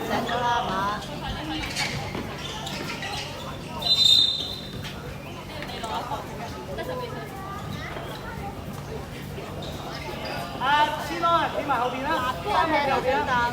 醒咗啦，係嘛？先啦，企埋後邊啦，三個後邊啦。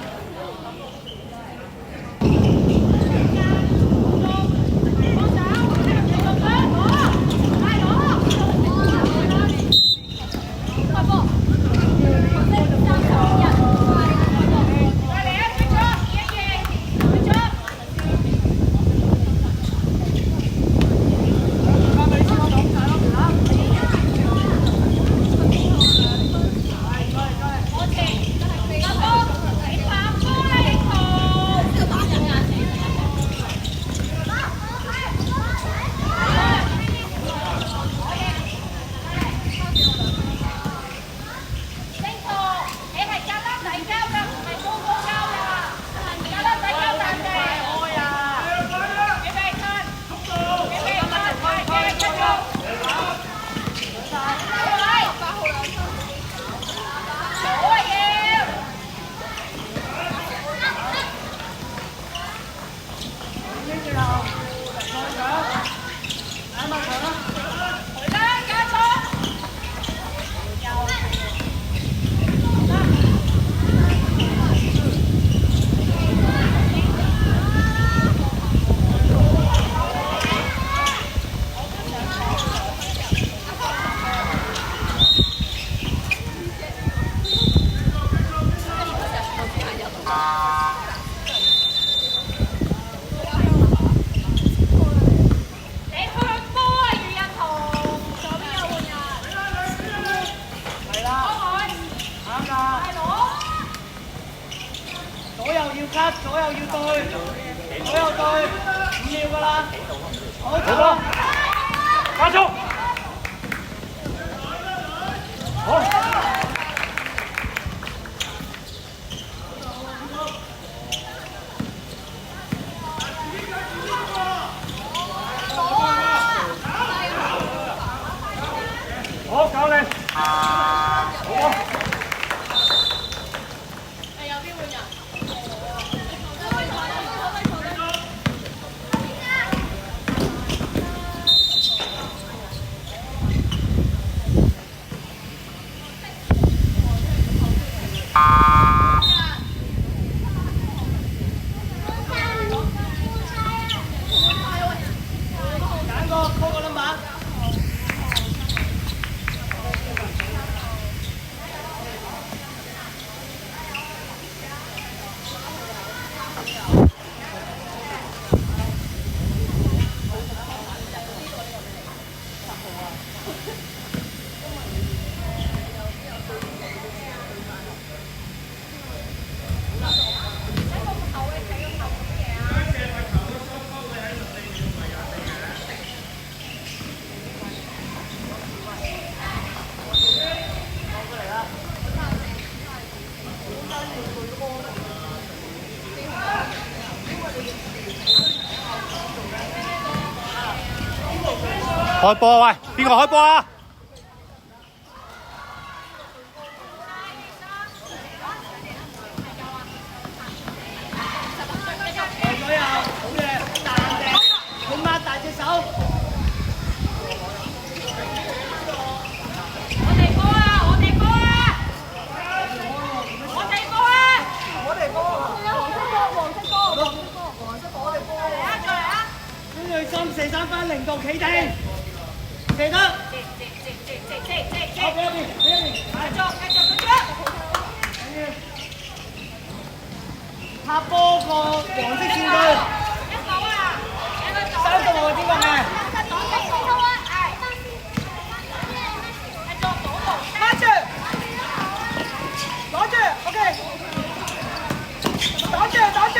左右要 cut， 左右要對，左右對，唔要㗎啦。好，走啦，加速。好。好，教練。好。開波喂，邊個開波啊？左右，好嘢，彈地，你擘大隻手。我哋波啊！我哋波啊！我哋波啊！我哋波。黃色波，我哋波。嚟啊！再嚟啊！跟住心射三分，零度企定。射得，好，俾一邊，繼續，拍波個黃色線隊，三個係邊個嘅？拉住，攞住 ，OK， 打住，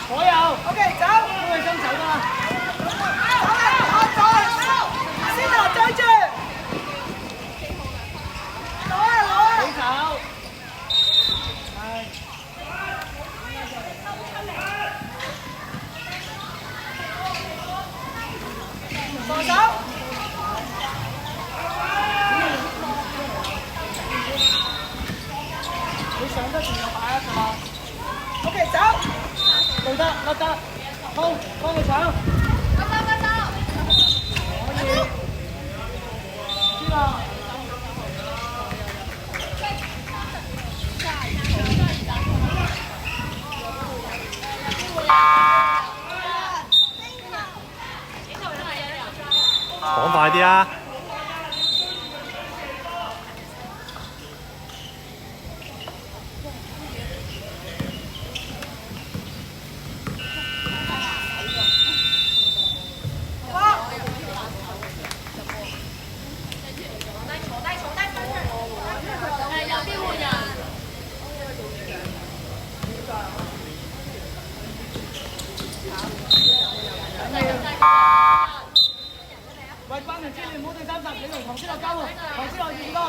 左右 ，OK， 走，都係伸手㗎啦。先拿追住，攞啊！好走，係。放手。你上得仲有擺啊！係嘛 OK， 走。做得甩得，衝幫佢搶，可以，知啦。講快啲啊！喂，班人知你唔好對30，你同唐詩樂交喎。唐詩樂要幾多？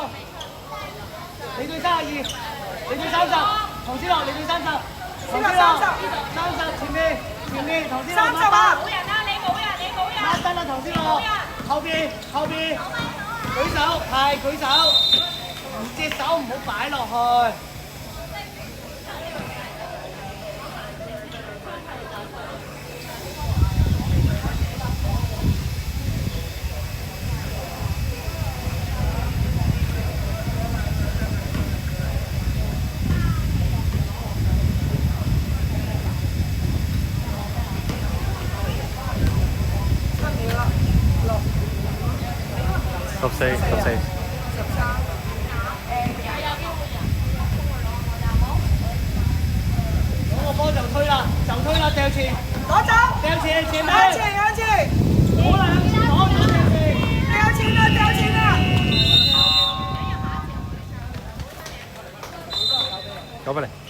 你對32，你對30，唐詩樂你對30，唐詩樂30，前面，唐詩樂30啊！冇人啊！你冇人，你冇人。抹得啦，唐詩樂，後邊，舉手，係舉手，隻手唔好擺落去。14。攞個波就推啦，掉前，攞走。掉前，前面，向前，向前。好啦，攞掉前，掉錢啦，掉錢啦。交俾你。